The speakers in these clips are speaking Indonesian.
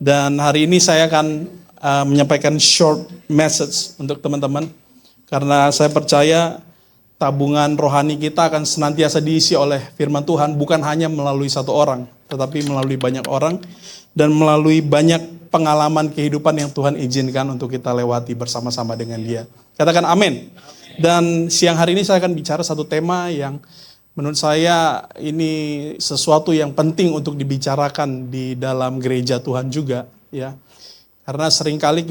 Dan hari ini saya akan menyampaikan short message untuk teman-teman. Karena saya percaya tabungan rohani kita akan senantiasa diisi oleh firman Tuhan. Bukan hanya melalui satu orang, tetapi melalui banyak orang. Dan melalui banyak pengalaman kehidupan yang Tuhan izinkan untuk kita lewati bersama-sama dengan Dia. Katakan amin. Dan siang hari ini saya akan bicara satu tema yang menurut saya ini sesuatu yang penting untuk dibicarakan di dalam gereja Tuhan juga, ya. Karena seringkali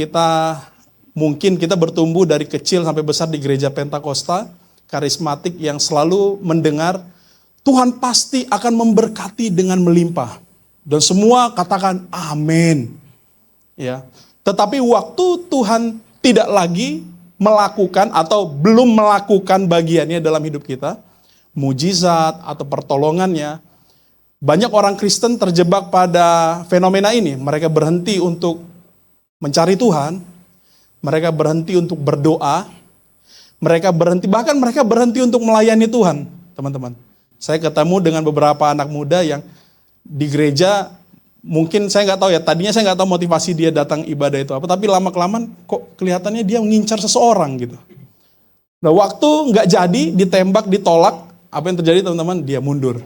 mungkin kita bertumbuh dari kecil sampai besar di gereja Pentakosta, karismatik yang selalu mendengar Tuhan pasti akan memberkati dengan melimpah. Dan semua katakan amin. Ya. Tetapi waktu Tuhan tidak lagi melakukan atau belum melakukan bagiannya dalam hidup kita, mujizat atau pertolongannya, banyak orang Kristen terjebak pada fenomena ini. Mereka berhenti untuk mencari Tuhan, mereka berhenti untuk berdoa, bahkan mereka berhenti untuk melayani Tuhan, teman-teman. Saya ketemu dengan beberapa anak muda yang di gereja, mungkin saya nggak tahu ya, tadinya saya nggak tahu motivasi dia datang ibadah itu apa, tapi lama-kelamaan kok kelihatannya dia mengincar seseorang gitu. Nah, waktu nggak jadi, ditembak, ditolak, apa yang terjadi teman-teman? Dia mundur.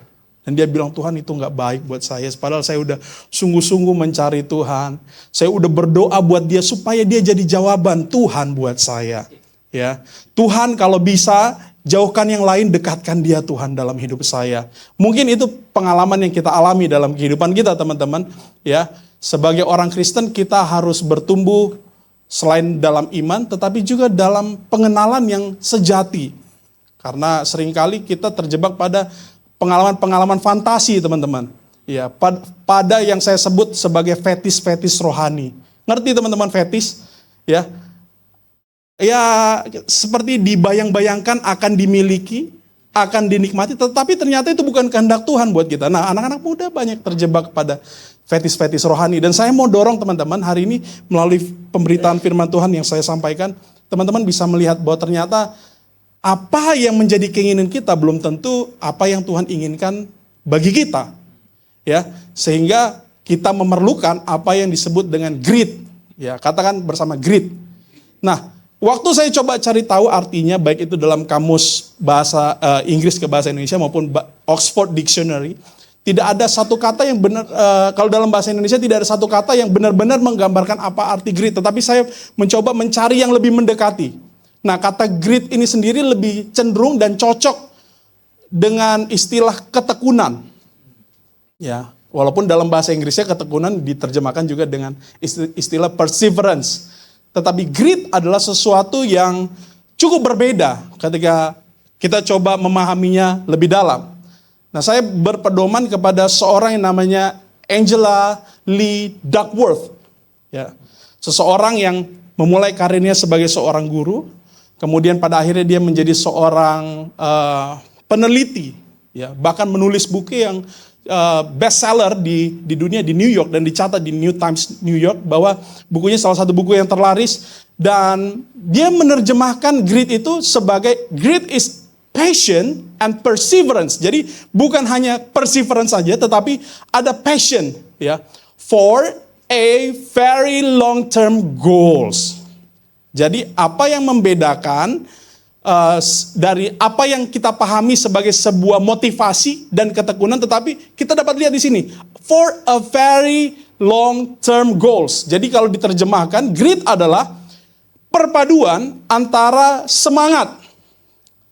Dan dia bilang, Tuhan itu nggak baik buat saya. Padahal saya udah sungguh-sungguh mencari Tuhan. Saya udah berdoa buat dia supaya dia jadi jawaban Tuhan buat saya. Ya, Tuhan kalau bisa jauhkan yang lain, dekatkan dia Tuhan dalam hidup saya. Mungkin itu pengalaman yang kita alami dalam kehidupan kita, teman-teman. Ya, sebagai orang Kristen kita harus bertumbuh selain dalam iman, tetapi juga dalam pengenalan yang sejati. Karena seringkali kita terjebak pada pengalaman-pengalaman fantasi, teman-teman. Ya, pada yang saya sebut sebagai fetis-fetis rohani. Ngerti teman-teman fetis? Ya. Ya, seperti dibayang-bayangkan akan dimiliki, akan dinikmati, tetapi ternyata itu bukan kehendak Tuhan buat kita. Nah, anak-anak muda banyak terjebak pada fetis-fetis rohani. Dan saya mau dorong teman-teman hari ini melalui pemberitaan firman Tuhan yang saya sampaikan, teman-teman bisa melihat bahwa ternyata apa yang menjadi keinginan kita belum tentu apa yang Tuhan inginkan bagi kita. Ya, sehingga kita memerlukan apa yang disebut dengan greed. Ya, katakan bersama greed. Nah, waktu saya coba cari tahu artinya, baik itu dalam kamus bahasa Inggris ke bahasa Indonesia maupun Oxford Dictionary, tidak ada satu kata yang benar, kalau dalam bahasa Indonesia tidak ada satu kata yang benar-benar menggambarkan apa arti greed. Tetapi saya mencoba mencari yang lebih mendekati. Nah, kata greed ini sendiri lebih cenderung dan cocok dengan istilah ketekunan. Ya, walaupun dalam bahasa Inggrisnya ketekunan diterjemahkan juga dengan istilah perseverance. Tetapi greed adalah sesuatu yang cukup berbeda ketika kita coba memahaminya lebih dalam. Nah, saya berpedoman kepada seorang yang namanya Angela Lee Duckworth. Ya, seseorang yang memulai karirnya sebagai seorang guru, kemudian pada akhirnya dia menjadi seorang peneliti, ya, bahkan menulis buku yang bestseller di dunia, di New York, dan dicatat di New Times New York bahwa bukunya salah satu buku yang terlaris. Dan dia menerjemahkan greed itu sebagai greed is passion and perseverance. Jadi bukan hanya perseverance saja, tetapi ada passion, ya, for a very long term goals. Jadi apa yang membedakan dari apa yang kita pahami sebagai sebuah motivasi dan ketekunan, tetapi kita dapat lihat di sini, for a very long term goals. Jadi kalau diterjemahkan, greed adalah perpaduan antara semangat.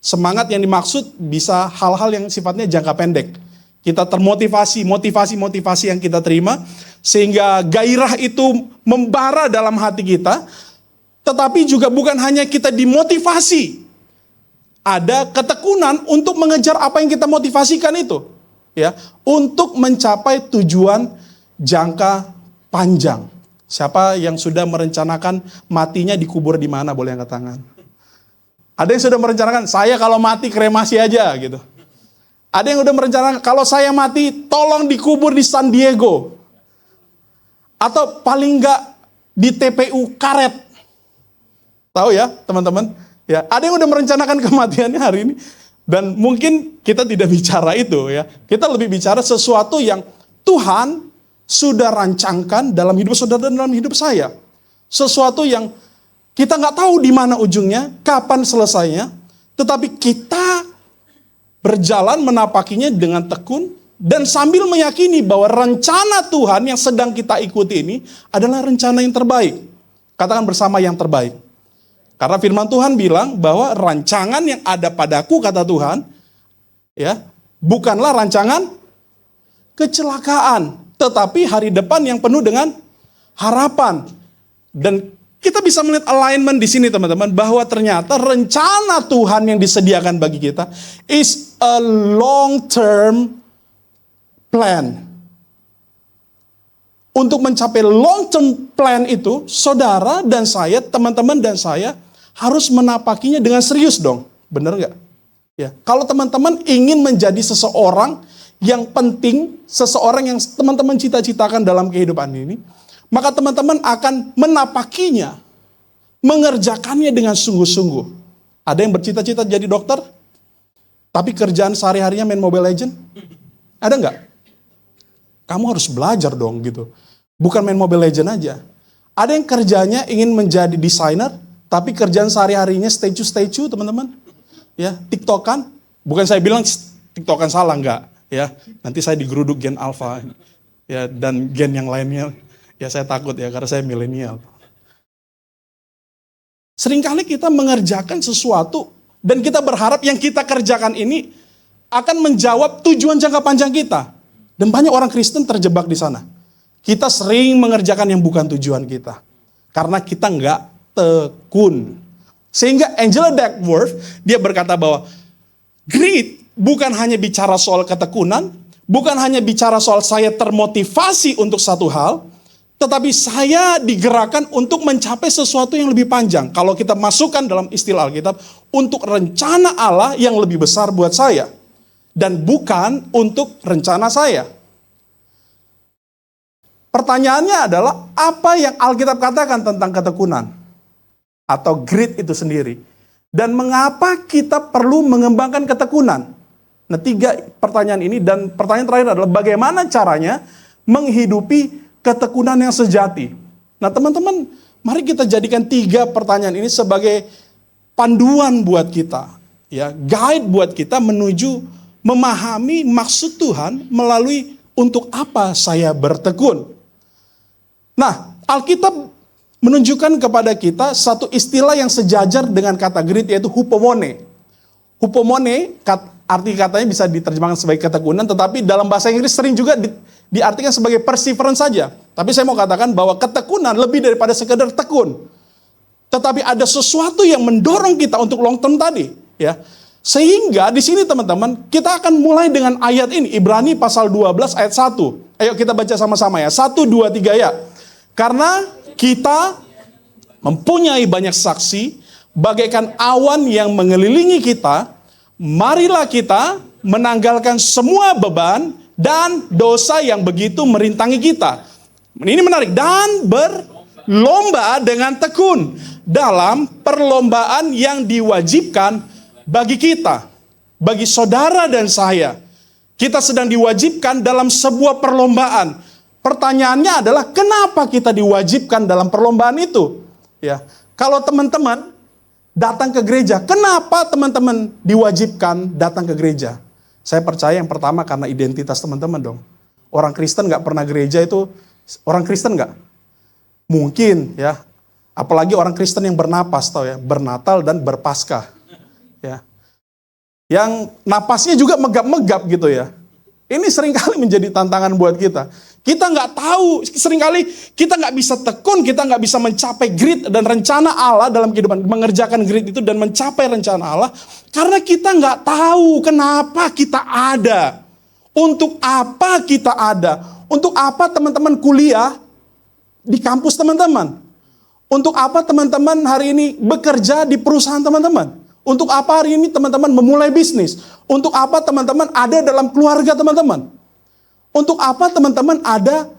Semangat yang dimaksud bisa hal-hal yang sifatnya jangka pendek. Kita termotivasi, motivasi yang kita terima, sehingga gairah itu membara dalam hati kita. Tetapi juga bukan hanya kita dimotivasi, ada ketekunan untuk mengejar apa yang kita motivasikan itu, ya, untuk mencapai tujuan jangka panjang. Siapa yang sudah merencanakan matinya dikubur di mana, boleh angkat tangan? Ada yang sudah merencanakan, saya kalau mati kremasi aja gitu. Ada yang udah merencanakan, kalau saya mati tolong dikubur di San Diego. Atau paling enggak di TPU karet. Tahu ya teman-teman? Ya, ada yang udah merencanakan kematiannya hari ini. Dan mungkin kita tidak bicara itu, ya. Kita lebih bicara sesuatu yang Tuhan sudah rancangkan dalam hidup saudara dan dalam hidup saya. Sesuatu yang kita nggak tahu di mana ujungnya, kapan selesainya, tetapi kita berjalan menapakinya dengan tekun dan sambil meyakini bahwa rencana Tuhan yang sedang kita ikuti ini adalah rencana yang terbaik. Katakan bersama, yang terbaik. Karena firman Tuhan bilang bahwa rancangan yang ada padaku, kata Tuhan, ya, bukanlah rancangan kecelakaan, tetapi hari depan yang penuh dengan harapan. Dan kita bisa melihat alignment di sini, teman-teman, bahwa ternyata rencana Tuhan yang disediakan bagi kita is a long-term plan. Untuk mencapai long-term plan itu, saudara dan saya, teman-teman dan saya, harus menapakinya dengan serius dong. Benar nggak? Ya. Kalau teman-teman ingin menjadi seseorang yang penting, seseorang yang teman-teman cita-citakan dalam kehidupan ini, maka teman-teman akan menapakinya, mengerjakannya dengan sungguh-sungguh. Ada yang bercita-cita jadi dokter, tapi kerjaan sehari-harinya main Mobile Legends? Ada nggak? Kamu harus belajar dong gitu. Bukan main Mobile Legends aja. Ada yang kerjanya ingin menjadi desainer, tapi kerjaan sehari-harinya statue, teman-teman. Ya, TikTokan. Bukan saya bilang TikTokan salah, enggak. Ya, nanti saya digeruduk gen alpha. Ya, dan gen yang lainnya. Ya, saya takut ya, karena saya milenial. Seringkali kita mengerjakan sesuatu, dan kita berharap yang kita kerjakan ini akan menjawab tujuan jangka panjang kita. Dan banyak orang Kristen terjebak di sana. Kita sering mengerjakan yang bukan tujuan kita. Karena kita nggak tekun. Sehingga Angela Duckworth, dia berkata bahwa grit bukan hanya bicara soal ketekunan, bukan hanya bicara soal saya termotivasi untuk satu hal, tetapi saya digerakkan untuk mencapai sesuatu yang lebih panjang. Kalau kita masukkan dalam istilah Alkitab, untuk rencana Allah yang lebih besar buat saya. Dan bukan untuk rencana saya. Pertanyaannya adalah, apa yang Alkitab katakan tentang ketekunan? Atau grit itu sendiri. Dan mengapa kita perlu mengembangkan ketekunan? Nah, 3 pertanyaan ini, dan pertanyaan terakhir adalah bagaimana caranya menghidupi ketekunan yang sejati. Nah, teman-teman, mari kita jadikan 3 pertanyaan ini sebagai panduan buat kita, ya, guide buat kita menuju memahami maksud Tuhan melalui untuk apa saya bertekun. Nah, Alkitab menunjukkan kepada kita satu istilah yang sejajar dengan kata grit, yaitu hupomone. Hupomone, arti katanya bisa diterjemahkan sebagai ketekunan, tetapi dalam bahasa Inggris sering juga diartikan sebagai perseverance saja. Tapi saya mau katakan bahwa ketekunan lebih daripada sekedar tekun. Tetapi ada sesuatu yang mendorong kita untuk long term tadi, ya. Sehingga di sini teman-teman, kita akan mulai dengan ayat ini, Ibrani pasal 12 ayat 1. Ayo kita baca sama-sama ya. 1, 2, 3 ya. Karena kita mempunyai banyak saksi, bagaikan awan yang mengelilingi kita, marilah kita menanggalkan semua beban dan dosa yang begitu merintangi kita. Ini menarik. Dan berlomba dengan tekun dalam perlombaan yang diwajibkan bagi kita, bagi saudara dan saya. Kita sedang diwajibkan dalam sebuah perlombaan. Pertanyaannya adalah kenapa kita diwajibkan dalam perlombaan itu? Ya, kalau teman-teman datang ke gereja, kenapa teman-teman diwajibkan datang ke gereja? Saya percaya yang pertama karena identitas teman-teman dong. Orang Kristen nggak pernah gereja itu orang Kristen nggak? Mungkin ya. Apalagi orang Kristen yang bernapas, tau ya, bernatal dan berpaskah. Ya. Yang napasnya juga megap-megap gitu ya. Ini seringkali menjadi tantangan buat kita. Kita nggak tahu, seringkali kita nggak bisa tekun, kita nggak bisa mencapai grit dan rencana Allah dalam kehidupan, mengerjakan grit itu dan mencapai rencana Allah, karena kita nggak tahu kenapa kita ada, untuk apa kita ada, untuk apa teman-teman kuliah di kampus teman-teman, untuk apa teman-teman hari ini bekerja di perusahaan teman-teman, untuk apa hari ini teman-teman memulai bisnis, untuk apa teman-teman ada dalam keluarga teman-teman. Untuk apa teman-teman ada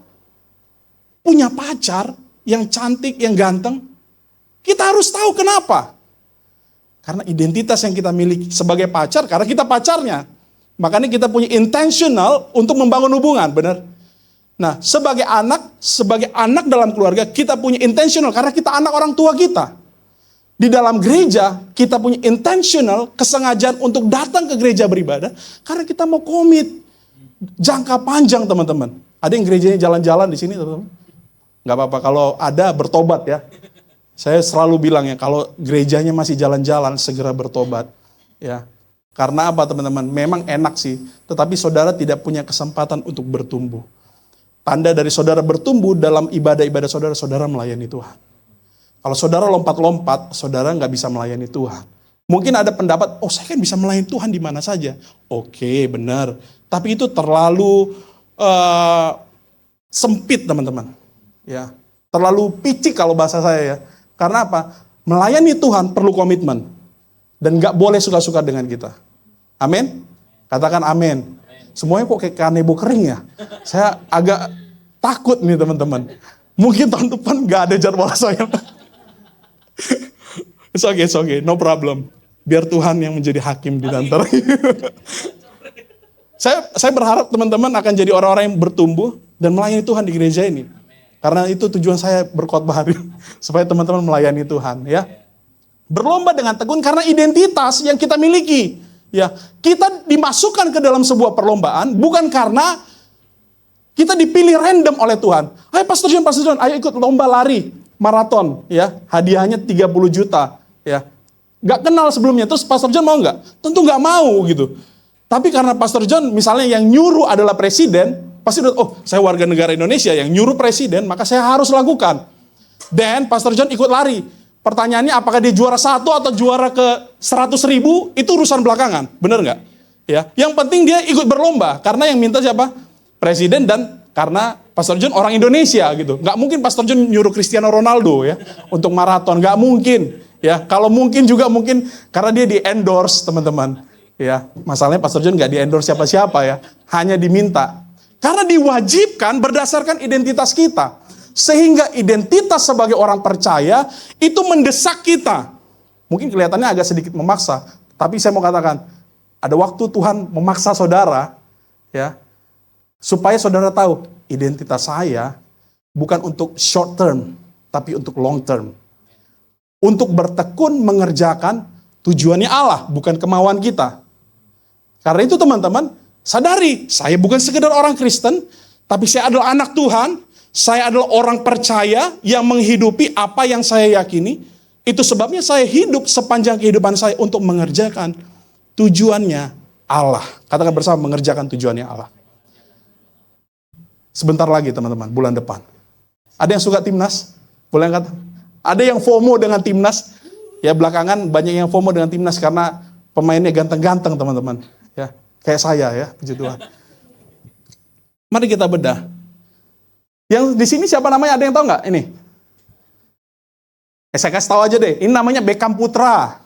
punya pacar yang cantik, yang ganteng? Kita harus tahu kenapa. Karena identitas yang kita miliki sebagai pacar, karena kita pacarnya. Makanya kita punya intentional untuk membangun hubungan, benar? Nah, sebagai anak dalam keluarga, kita punya intentional karena kita anak orang tua kita. Di dalam gereja, kita punya intentional, kesengajaan untuk datang ke gereja beribadah, karena kita mau komit jangka panjang, teman-teman. Ada yang gerejanya jalan-jalan di sini, teman-teman? Nggak apa-apa, kalau ada bertobat ya. Saya selalu bilang ya, kalau gerejanya masih jalan-jalan, segera bertobat. Ya, karena apa teman-teman? Memang enak sih, tetapi saudara tidak punya kesempatan untuk bertumbuh. Tanda dari saudara bertumbuh dalam ibadah-ibadah saudara, saudara melayani Tuhan. Kalau saudara lompat-lompat, saudara nggak bisa melayani Tuhan. Mungkin ada pendapat, oh saya kan bisa melayani Tuhan di mana saja. Oke, benar. Tapi itu terlalu sempit teman-teman. Ya, terlalu picik kalau bahasa saya ya. Karena apa? Melayani Tuhan perlu komitmen. Dan nggak boleh suka-suka dengan kita. Amin? Katakan amin. Semuanya kok kayak kanebo kering ya? Saya agak takut nih teman-teman. Mungkin tahun depan nggak ada jadwal saya. It's okay, no problem. Biar Tuhan yang menjadi hakim di antara. Saya berharap teman-teman akan jadi orang-orang yang bertumbuh dan melayani Tuhan di gereja ini. Karena itu tujuan saya berkhotbah hari ini, supaya teman-teman melayani Tuhan, ya. Berlomba dengan tekun karena identitas yang kita miliki. Ya, kita dimasukkan ke dalam sebuah perlombaan bukan karena kita dipilih random oleh Tuhan. Hai Pastor John, ayo ikut lomba lari maraton, ya. Hadiahnya 30 juta, ya. Gak kenal sebelumnya, terus Pastor John mau nggak? Tentu nggak mau gitu. Tapi karena Pastor John misalnya yang nyuruh adalah presiden, pasti udah, oh saya warga negara Indonesia yang nyuruh presiden, maka saya harus lakukan. Dan Pastor John ikut lari. Pertanyaannya apakah dia juara 1 atau juara ke 100.000, itu urusan belakangan. Bener nggak? Ya, yang penting dia ikut berlomba. Karena yang minta siapa? Presiden, dan karena Pastor John orang Indonesia gitu. Nggak mungkin Pastor John nyuruh Cristiano Ronaldo ya untuk maraton. Nggak mungkin. Ya, kalau mungkin juga mungkin karena dia di endorse teman-teman. Ya, masalahnya Pastor John nggak di endorse siapa-siapa ya. Hanya diminta. Karena diwajibkan berdasarkan identitas kita. Sehingga identitas sebagai orang percaya itu mendesak kita. Mungkin kelihatannya agak sedikit memaksa. Tapi saya mau katakan, ada waktu Tuhan memaksa saudara, ya, supaya saudara tahu, identitas saya bukan untuk short term, tapi untuk long term. Untuk bertekun mengerjakan tujuannya Allah, bukan kemauan kita. Karena itu teman-teman, sadari, saya bukan sekedar orang Kristen, tapi saya adalah anak Tuhan, saya adalah orang percaya yang menghidupi apa yang saya yakini. Itu sebabnya saya hidup sepanjang kehidupan saya untuk mengerjakan tujuannya Allah. Katakan bersama, mengerjakan tujuannya Allah. Sebentar lagi teman-teman, bulan depan. Ada yang suka timnas? Boleh angkat? Ada yang FOMO dengan timnas? Ya belakangan banyak yang FOMO dengan timnas karena pemainnya ganteng-ganteng teman-teman. Ya, kayak saya ya, puji Tuhan. Mari kita bedah. Yang di sini siapa namanya, ada yang tahu nggak ini? Saya kasih tahu aja deh, ini namanya Beckham Putra.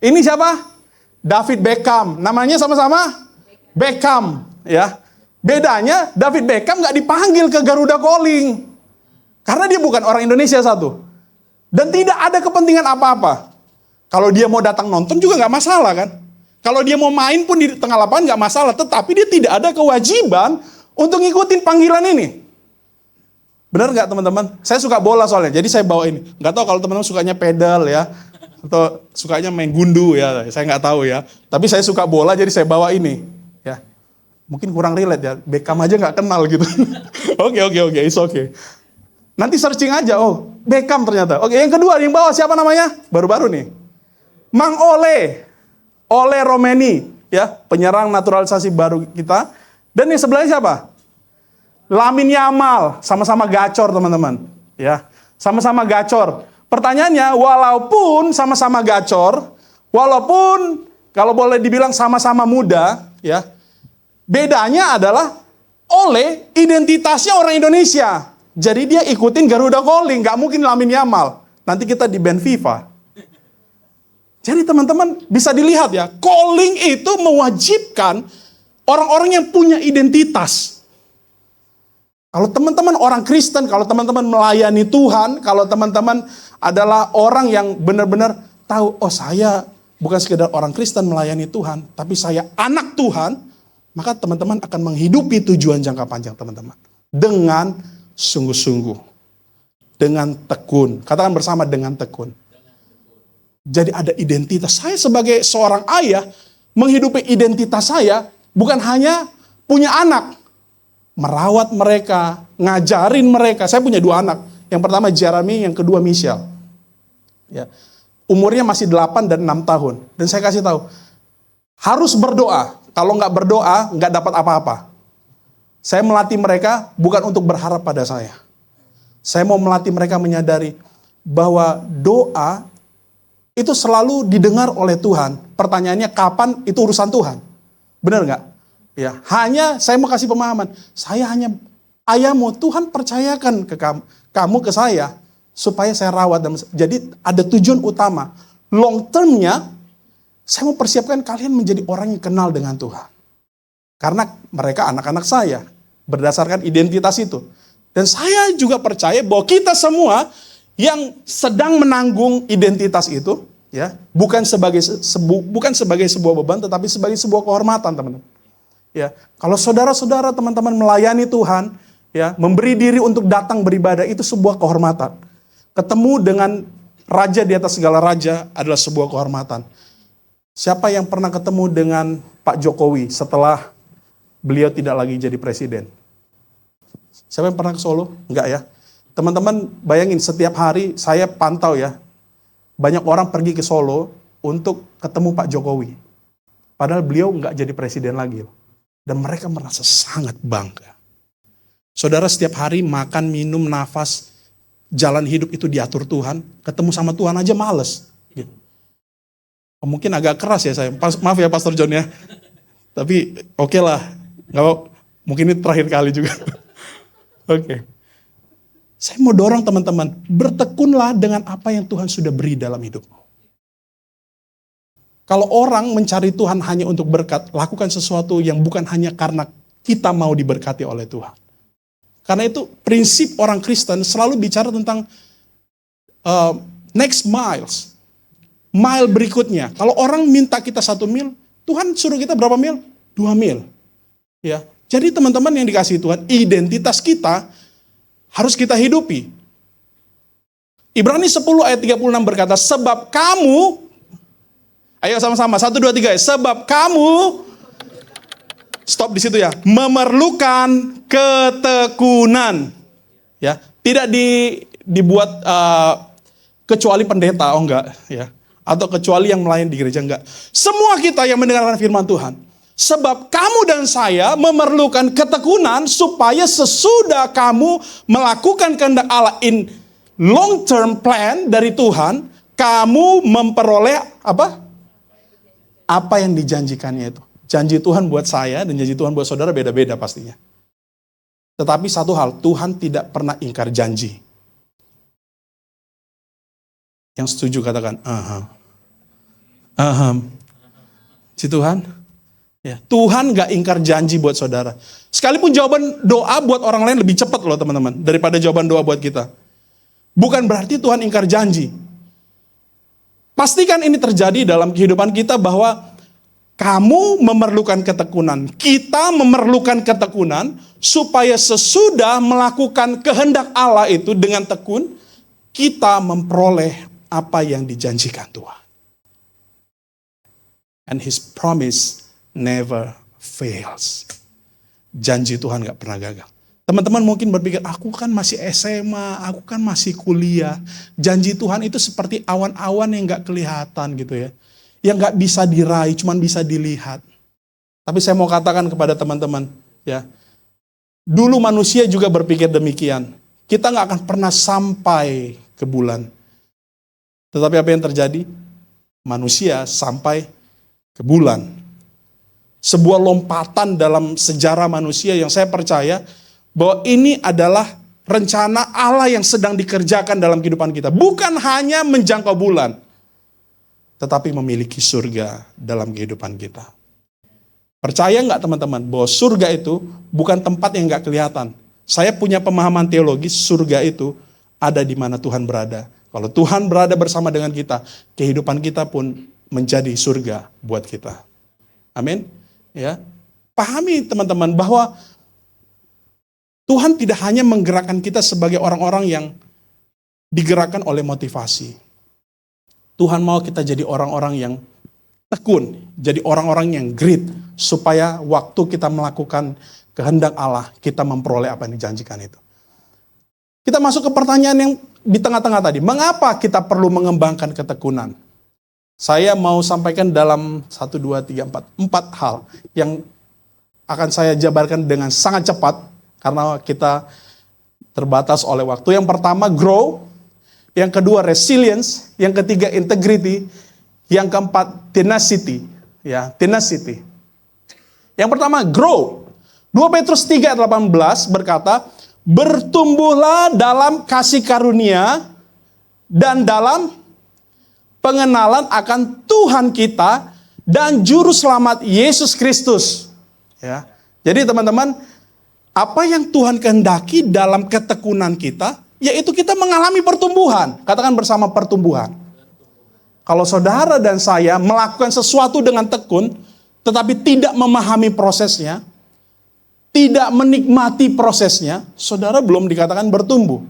Ini siapa? David Beckham. Namanya sama-sama Beckham, ya. Bedanya David Beckham nggak dipanggil ke Garuda Calling. Karena dia bukan orang Indonesia satu. Dan tidak ada kepentingan apa-apa. Kalau dia mau datang nonton juga nggak masalah kan. Kalau dia mau main pun di tengah lapangan nggak masalah. Tetapi dia tidak ada kewajiban untuk ngikutin panggilan ini. Benar nggak teman-teman? Saya suka bola soalnya, jadi saya bawa ini. Nggak tahu kalau teman-teman sukanya pedal ya, atau sukanya main gundu ya, saya nggak tahu ya. Tapi saya suka bola, jadi saya bawa ini. Ya, mungkin kurang relate ya, Beckham aja nggak kenal gitu. Oke, it's okay. Nanti searching aja, oh Beckham ternyata. Oke, yang kedua yang bawa siapa namanya? Baru-baru nih. Mang Ole Romeni, ya, penyerang naturalisasi baru kita. Dan yang sebelahnya siapa? Lamine Yamal, sama-sama gacor teman-teman, ya, sama-sama gacor. Pertanyaannya, walaupun sama-sama gacor, walaupun kalau boleh dibilang sama-sama muda, ya, bedanya adalah Ole identitasnya orang Indonesia, jadi dia ikutin Garuda Calling, nggak mungkin Lamine Yamal. Nanti kita di ban FIFA. Jadi teman-teman bisa dilihat ya, calling itu mewajibkan orang-orang yang punya identitas. Kalau teman-teman orang Kristen, kalau teman-teman melayani Tuhan, kalau teman-teman adalah orang yang benar-benar tahu, oh saya bukan sekedar orang Kristen melayani Tuhan, tapi saya anak Tuhan, maka teman-teman akan menghidupi tujuan jangka panjang teman-teman. dengan sungguh-sungguh, dengan tekun. Katakan bersama, dengan tekun. Jadi ada identitas. Saya sebagai seorang ayah, menghidupi identitas saya bukan hanya punya anak, merawat mereka, ngajarin mereka. Saya punya 2 anak. Yang pertama Jeremy, yang kedua Michelle. Ya. Umurnya masih 8 dan 6 tahun. Dan saya kasih tahu, harus berdoa. Kalau nggak berdoa, nggak dapat apa-apa. Saya melatih mereka bukan untuk berharap pada saya. Saya mau melatih mereka menyadari bahwa doa itu selalu didengar oleh Tuhan. Pertanyaannya kapan, itu urusan Tuhan. Benar nggak? Ya, hanya saya mau kasih pemahaman. Saya hanya ayahmu, Tuhan percayakan ke kamu ke saya supaya saya rawat. Jadi ada tujuan utama. Long termnya, saya mau persiapkan kalian menjadi orang yang kenal dengan Tuhan. Karena mereka anak-anak saya, berdasarkan identitas itu. Dan saya juga percaya bahwa kita semua yang sedang menanggung identitas itu, ya, bukan sebagai sebuah beban, tetapi sebagai sebuah kehormatan, teman-teman. Ya, kalau saudara-saudara, teman-teman melayani Tuhan, ya, memberi diri untuk datang beribadah, itu sebuah kehormatan. Ketemu dengan raja di atas segala raja adalah sebuah kehormatan. Siapa yang pernah ketemu dengan Pak Jokowi setelah beliau tidak lagi jadi presiden? Siapa yang pernah ke Solo? Enggak ya? Teman-teman bayangin, setiap hari saya pantau ya, banyak orang pergi ke Solo untuk ketemu Pak Jokowi. Padahal beliau enggak jadi presiden lagi. Dan mereka merasa sangat bangga. Saudara, setiap hari makan, minum, nafas, jalan hidup itu diatur Tuhan. Ketemu sama Tuhan aja males. Gitu. Mungkin agak keras ya saya. Maaf ya Pastor John ya. Tapi oke lah. Mungkin ini terakhir kali juga. Oke. Saya mau dorong teman-teman, bertekunlah dengan apa yang Tuhan sudah beri dalam hidupmu. Kalau orang mencari Tuhan hanya untuk berkat, lakukan sesuatu yang bukan hanya karena kita mau diberkati oleh Tuhan. Karena itu prinsip orang Kristen selalu bicara tentang next miles. Mile berikutnya. Kalau orang minta kita 1 mil, Tuhan suruh kita berapa mil? 2 mil. Ya. Jadi teman-teman yang dikasihi Tuhan, identitas kita harus kita hidupi. Ibrani 10 ayat 36 berkata, sebab kamu, ayo sama-sama, 1, 2, 3, sebab kamu, stop di situ ya, memerlukan ketekunan. Ya, tidak dibuat kecuali pendeta, oh enggak, ya. Atau kecuali yang melayani di gereja, enggak. Semua kita yang mendengarkan firman Tuhan. Sebab kamu dan saya memerlukan ketekunan supaya sesudah kamu melakukan kehendak Allah in long term plan dari Tuhan, kamu memperoleh apa? Apa yang dijanjikannya itu. Janji Tuhan buat saya dan janji Tuhan buat saudara beda-beda pastinya. Tetapi satu hal, Tuhan tidak pernah ingkar janji. Yang setuju katakan, Si Tuhan, ya, Tuhan gak ingkar janji buat saudara. Sekalipun jawaban doa buat orang lain lebih cepat loh teman-teman, daripada jawaban doa buat kita. Bukan berarti Tuhan ingkar janji. Pastikan ini terjadi dalam kehidupan kita bahwa kamu memerlukan ketekunan, kita memerlukan ketekunan, supaya sesudah melakukan kehendak Allah itu dengan tekun, kita memperoleh apa yang dijanjikan Tuhan. And His promise never fails. Janji Tuhan gak pernah gagal. Teman-teman mungkin berpikir, aku kan masih SMA, aku kan masih kuliah. Janji Tuhan itu seperti awan-awan yang gak kelihatan gitu ya. Yang gak bisa diraih, cuman bisa dilihat. Tapi saya mau katakan kepada teman-teman, ya, dulu manusia juga berpikir demikian. Kita gak akan pernah sampai ke bulan. Tetapi apa yang terjadi? Manusia sampai ke bulan. Sebuah lompatan dalam sejarah manusia yang saya percaya bahwa ini adalah rencana Allah yang sedang dikerjakan dalam kehidupan kita. Bukan hanya menjangkau bulan, tetapi memiliki surga dalam kehidupan kita. Percaya nggak teman-teman bahwa surga itu bukan tempat yang nggak kelihatan. Saya punya pemahaman teologis, surga itu ada di mana Tuhan berada. Kalau Tuhan berada bersama dengan kita, kehidupan kita pun menjadi surga buat kita. Amin. Ya, pahami teman-teman bahwa Tuhan tidak hanya menggerakkan kita sebagai orang-orang yang digerakkan oleh motivasi. Tuhan mau kita jadi orang-orang yang tekun, jadi orang-orang yang grit, supaya waktu kita melakukan kehendak Allah, kita memperoleh apa yang dijanjikan itu. Kita masuk ke pertanyaan yang di tengah-tengah tadi. Mengapa kita perlu mengembangkan ketekunan? Saya mau sampaikan dalam 1, 2, 3, 4 hal yang akan saya jabarkan dengan sangat cepat karena kita terbatas oleh waktu. Yang pertama, grow. Yang kedua, resilience. Yang ketiga, integrity. Yang keempat, tenacity. Ya, tenacity. Yang pertama, grow. 2 Petrus 3:18 berkata, bertumbuhlah dalam kasih karunia dan dalam pengenalan akan Tuhan kita dan Juru Selamat Yesus Kristus. Ya. Jadi teman-teman, apa yang Tuhan kehendaki dalam ketekunan kita, yaitu kita mengalami pertumbuhan. Katakan bersama, pertumbuhan. Kalau saudara dan saya melakukan sesuatu dengan tekun, tetapi tidak memahami prosesnya, tidak menikmati prosesnya, saudara belum dikatakan bertumbuh.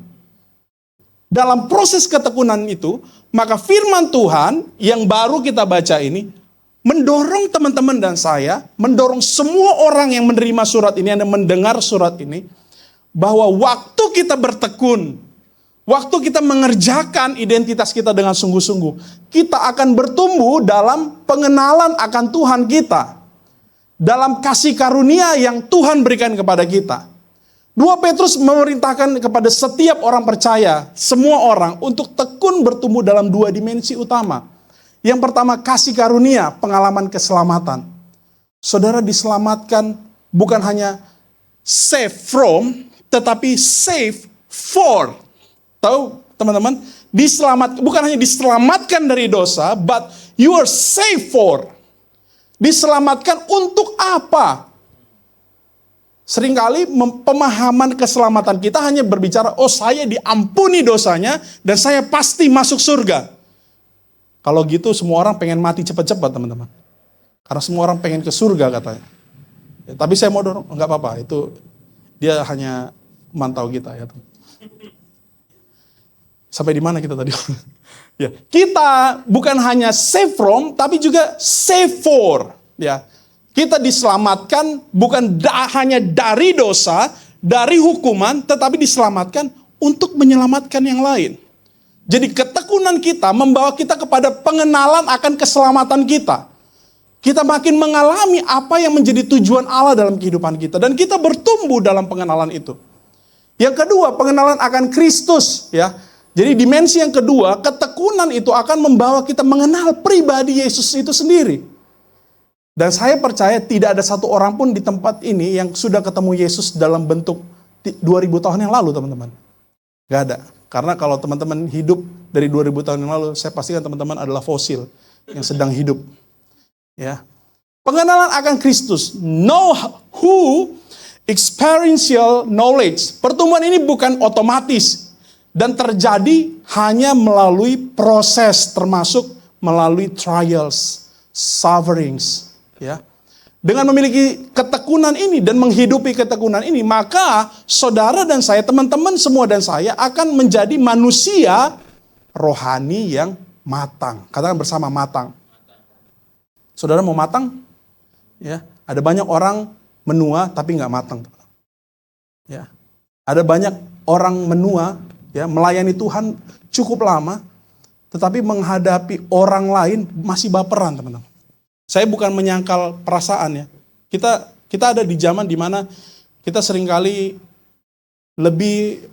Dalam proses ketekunan itu, maka firman Tuhan yang baru kita baca ini, mendorong teman-teman dan saya, mendorong semua orang yang menerima surat ini, yang mendengar surat ini, bahwa waktu kita bertekun, waktu kita mengerjakan identitas kita dengan sungguh-sungguh, kita akan bertumbuh dalam pengenalan akan Tuhan kita, dalam kasih karunia yang Tuhan berikan kepada kita. 2 Petrus memerintahkan kepada setiap orang percaya, semua orang, untuk tekun bertumbuh dalam 2 dimensi utama. Yang pertama, kasih karunia, pengalaman keselamatan. Saudara diselamatkan bukan hanya save from, tetapi save for. Tahu teman-teman? Bukan hanya diselamatkan dari dosa, but you are saved for. Diselamatkan untuk apa? Seringkali pemahaman keselamatan kita hanya berbicara, oh saya diampuni dosanya dan saya pasti masuk surga. Kalau gitu semua orang pengen mati cepat-cepat teman-teman. Karena semua orang pengen ke surga katanya. Ya, tapi saya mau dorong, enggak apa-apa, itu dia hanya mantau kita ya. Sampai di mana kita tadi? Ya, kita bukan hanya save from, tapi juga save for. Ya. Kita diselamatkan bukan hanya dari dosa, dari hukuman, tetapi diselamatkan untuk menyelamatkan yang lain. Jadi ketekunan kita membawa kita kepada pengenalan akan keselamatan kita. Kita makin mengalami apa yang menjadi tujuan Allah dalam kehidupan kita. Dan kita bertumbuh dalam pengenalan itu. Yang kedua, pengenalan akan Kristus. Ya. Jadi dimensi yang kedua, ketekunan itu akan membawa kita mengenal pribadi Yesus itu sendiri. Dan saya percaya tidak ada satu orang pun di tempat ini yang sudah ketemu Yesus dalam bentuk 2000 tahun yang lalu, teman-teman. Gak ada. Karena kalau teman-teman hidup dari 2000 tahun yang lalu, saya pastikan teman-teman adalah fosil yang sedang hidup. Ya. Pengenalan akan Kristus. Know who, experiential knowledge. Pertumbuhan ini bukan otomatis. Dan terjadi hanya melalui proses, termasuk melalui trials, sufferings. Ya, dengan memiliki ketekunan ini dan menghidupi ketekunan ini, maka saudara dan saya, teman-teman semua dan saya akan menjadi manusia rohani yang matang. Katakan bersama, matang. Saudara mau matang? Ya, ada banyak orang menua tapi nggak matang. Ya, ada banyak orang menua, ya, melayani Tuhan cukup lama, tetapi menghadapi orang lain masih baperan, teman-teman. Saya bukan menyangkal perasaan ya. Kita ada di zaman di mana kita seringkali lebih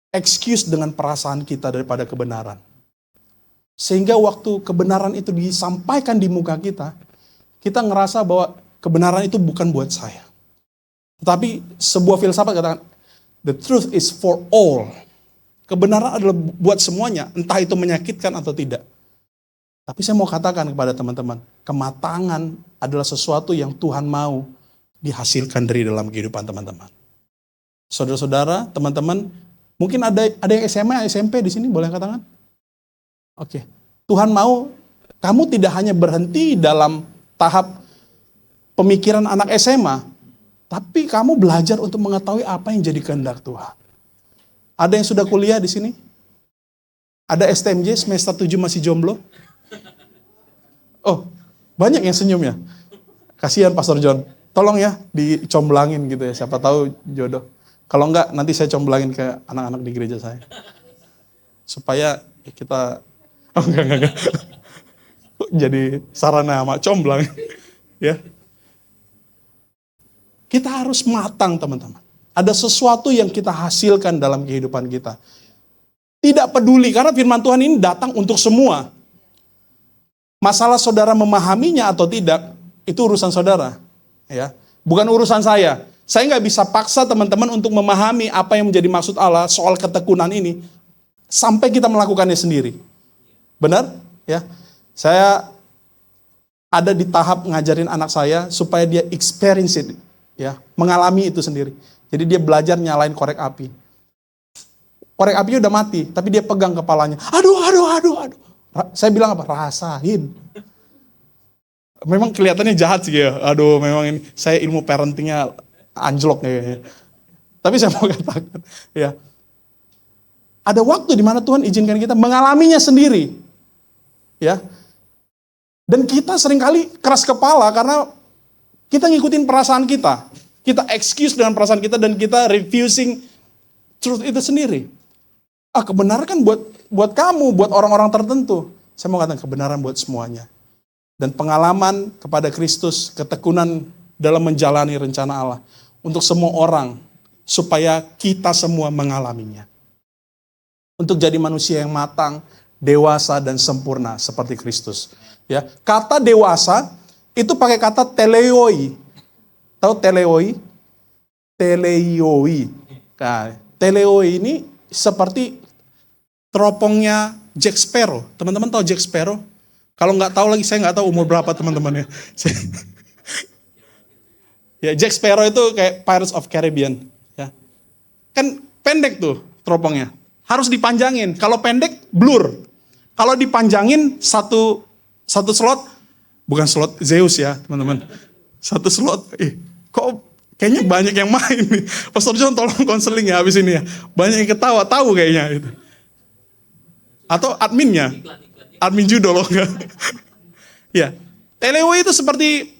excuse dengan perasaan kita daripada kebenaran. Sehingga waktu kebenaran itu disampaikan di muka kita ngerasa bahwa kebenaran itu bukan buat saya. Tetapi sebuah filsafat katakan, the truth is for all. Kebenaran adalah buat semuanya, entah itu menyakitkan atau tidak. Tapi saya mau katakan kepada teman-teman, kematangan adalah sesuatu yang Tuhan mau dihasilkan dari dalam kehidupan teman-teman. Saudara-saudara, teman-teman, mungkin ada yang SMA, SMP di sini, boleh angkat tangan? Oke. Tuhan mau kamu tidak hanya berhenti dalam tahap pemikiran anak SMA, Tapi kamu belajar untuk mengetahui apa yang jadi kehendak Tuhan. Ada yang sudah kuliah di sini? Ada STMJ semester 7 masih jomblo? Oh, banyak yang senyum ya. Kasihan Pastor John. Tolong ya dicomblangin gitu ya, siapa tahu jodoh. Kalau enggak nanti saya comblangin ke anak-anak di gereja saya. Supaya kita enggak. Jadi sarana sama comblang. Ya. Kita harus matang, teman-teman. Ada sesuatu yang kita hasilkan dalam kehidupan kita. Tidak peduli, karena firman Tuhan ini datang untuk semua. Masalah saudara memahaminya atau tidak, itu urusan saudara. Ya, bukan urusan saya. Saya nggak bisa paksa teman-teman untuk memahami apa yang menjadi maksud Allah soal ketekunan ini, sampai kita melakukannya sendiri. Benar? Ya. Saya ada di tahap ngajarin anak saya supaya dia experience it, ya, mengalami itu sendiri. Jadi dia belajar nyalain korek api. Korek apinya udah mati, tapi dia pegang kepalanya. Aduh. Saya bilang apa? Rasain. Memang kelihatannya jahat sih ya. Aduh, memang ini saya ilmu parentingnya anjlok kayaknya. Tapi saya mau katakan, ya. Ada waktu di mana Tuhan izinkan kita mengalaminya sendiri. Ya. Dan kita seringkali keras kepala karena kita ngikutin perasaan kita. Kita excuse dengan perasaan kita dan kita refusing truth itu sendiri. Kebenaran kan buat kamu, buat orang-orang tertentu. Saya mau katakan kebenaran buat semuanya. Dan pengalaman kepada Kristus, ketekunan dalam menjalani rencana Allah untuk semua orang supaya kita semua mengalaminya. Untuk jadi manusia yang matang, dewasa dan sempurna seperti Kristus. Ya, kata dewasa itu pakai kata teleoi. Tahu teleoi? Teleoi. Nah, teleoi ini seperti teropongnya Jack Sparrow. Teman-teman tahu Jack Sparrow? Kalau nggak tahu lagi, saya nggak tahu umur berapa teman-teman ya. Ya, Jack Sparrow itu kayak Pirates of Caribbean. Ya. Kan pendek tuh teropongnya. Harus dipanjangin. Kalau pendek, blur. Kalau dipanjangin satu slot, bukan slot Zeus ya teman-teman. Satu slot, kok kayaknya banyak yang main nih. Pastor John tolong konseling ya habis ini ya. Banyak yang ketawa, tahu kayaknya itu. Atau adminnya. Admin judo loh enggak. Ya. Teleoi itu seperti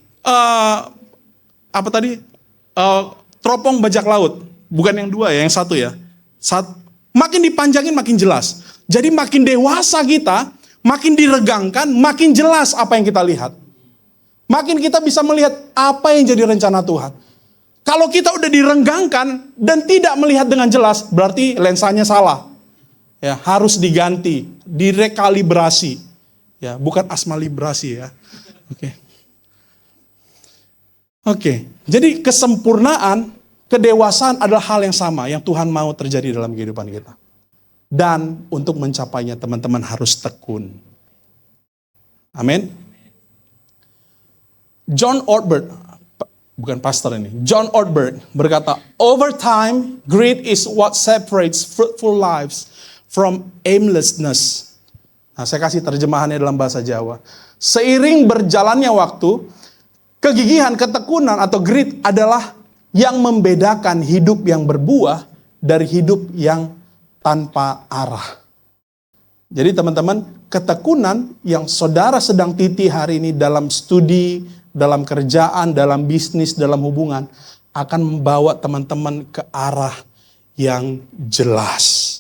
teropong bajak laut. Bukan yang dua ya, yang satu ya. Makin dipanjangin makin jelas. Jadi makin dewasa kita, makin diregangkan, makin jelas apa yang kita lihat. Makin kita bisa melihat apa yang jadi rencana Tuhan. Kalau kita udah direnggangkan dan tidak melihat dengan jelas, berarti lensanya salah. Ya, harus diganti, direkalibrasi. Ya, bukan asmalibrasi ya. Oke. Jadi kesempurnaan, kedewasaan adalah hal yang sama yang Tuhan mau terjadi dalam kehidupan kita. Dan untuk mencapainya teman-teman harus tekun. Amin. John Ortberg, bukan pastor ini, John Ortberg berkata, over time, greed is what separates fruitful lives from aimlessness. Nah, saya kasih terjemahannya dalam bahasa Jawa. Seiring berjalannya waktu, kegigihan, ketekunan atau greed adalah yang membedakan hidup yang berbuah dari hidup yang tanpa arah. Jadi teman-teman, ketekunan yang saudara sedang titi hari ini dalam studi, dalam kerjaan, dalam bisnis, dalam hubungan, akan membawa teman-teman ke arah yang jelas.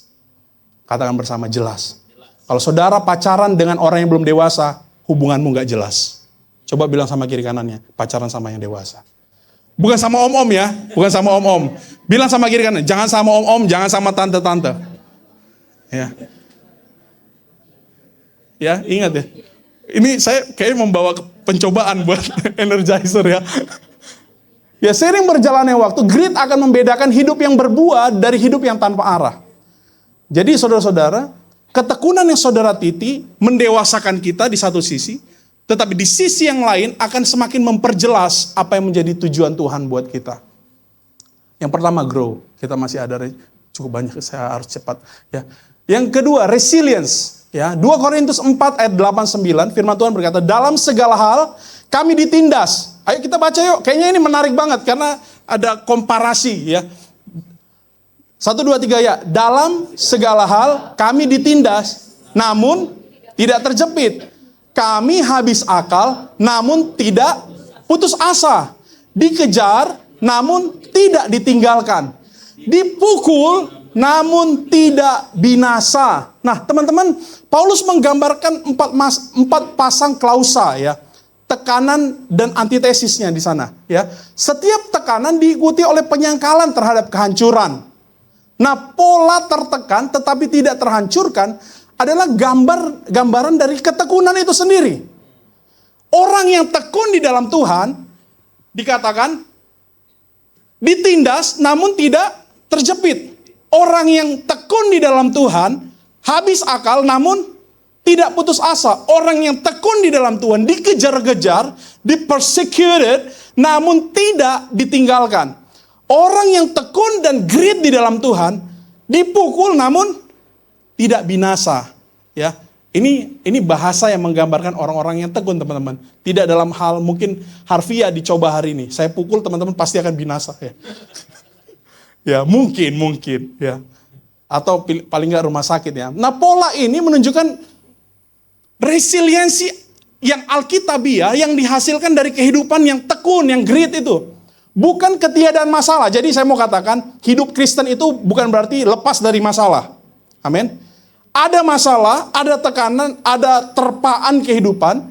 Katakan bersama, jelas. Kalau saudara pacaran dengan orang yang belum dewasa, hubunganmu gak jelas. Coba bilang sama kiri kanannya, pacaran sama yang dewasa. Bukan sama om-om ya, bukan sama om-om. Bilang sama kiri kanan, jangan sama om-om, jangan sama tante-tante. Ya. Ya, ingat ya. Ini saya kayaknya membawa pencobaan buat energizer ya. Ya, sering berjalannya waktu, greed akan membedakan hidup yang berbuah dari hidup yang tanpa arah. Jadi saudara-saudara, ketekunan yang saudara titi mendewasakan kita di satu sisi, tetapi di sisi yang lain akan semakin memperjelas apa yang menjadi tujuan Tuhan buat kita. Yang pertama, grow. Kita masih ada cukup banyak, saya harus cepat. Ya. Yang kedua, resilience. Ya, 2 Korintus 4 ayat 8-9, firman Tuhan berkata, dalam segala hal kami ditindas. Ayo kita baca yuk, kayaknya ini menarik banget karena ada komparasi ya. 1, 2, 3 ya. Dalam segala hal kami ditindas, namun tidak terjepit. Kami habis akal, namun tidak putus asa. Dikejar, namun tidak ditinggalkan. Dipukul, namun tidak binasa. Nah, teman-teman, Paulus menggambarkan 4 pasang klausa ya. Tekanan dan antitesisnya di sana ya. Setiap tekanan diikuti oleh penyangkalan terhadap kehancuran. Nah, pola tertekan tetapi tidak terhancurkan adalah gambaran dari ketekunan itu sendiri. Orang yang tekun di dalam Tuhan dikatakan ditindas namun tidak terjepit. Orang yang tekun di dalam Tuhan habis akal namun tidak putus asa. Orang yang tekun di dalam Tuhan dikejar-kejar, dipersecuted namun tidak ditinggalkan. Orang yang tekun dan grit di dalam Tuhan dipukul namun tidak binasa. Ya, ini bahasa yang menggambarkan orang-orang yang tekun, teman-teman. Tidak dalam hal mungkin harfiah dicoba hari ini. Saya pukul teman-teman pasti akan binasa ya. Ya, mungkin ya. Atau paling nggak rumah sakit ya. Nah, pola ini menunjukkan resiliensi yang alkitabiah yang dihasilkan dari kehidupan yang tekun, yang grit itu. Bukan ketiadaan masalah. Jadi saya mau katakan, hidup Kristen itu bukan berarti lepas dari masalah. Amin. Ada masalah, ada tekanan, ada terpaan kehidupan.